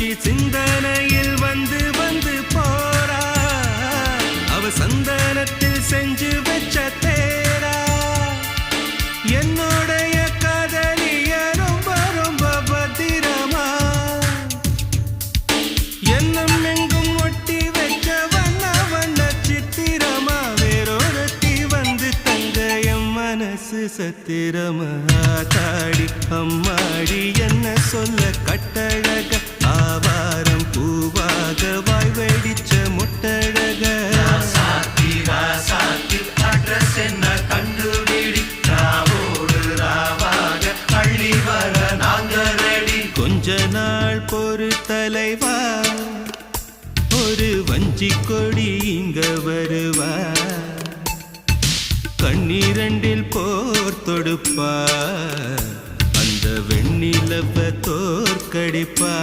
மீனாட்சி சிந்தனையில் வந்து வந்து போறா அவ சந்தனத்தில் செஞ்சு வச்ச தேரா என்னுடைய காதலிய ரொம்ப ரொம்ப பத்திரமா என்னும் எங்கும் ஒட்டி வச்ச வண்ண வண்ண சித்திரமா வேறொருத்தி வந்து தங்க என் மனசு சத்திரமா தாடி அம்மாடி என்ன சொல்ல கட்டழக ஆவாரம் பூவாக வாய் வெடிச்ச முட்டழக அட்ரஸ் என்ன கண்டுபிடி ராவோடு ராவாக அள்ளி வர நாங்க ரெடி கொஞ்ச நாள் பொறு தலைவா ஒரு வஞ்சி கொடி இங்க வருவா கண்ணீரண்டில் போர் தொடுப்பா அந்த வெண்ணிலவ தோற்கடிப்பா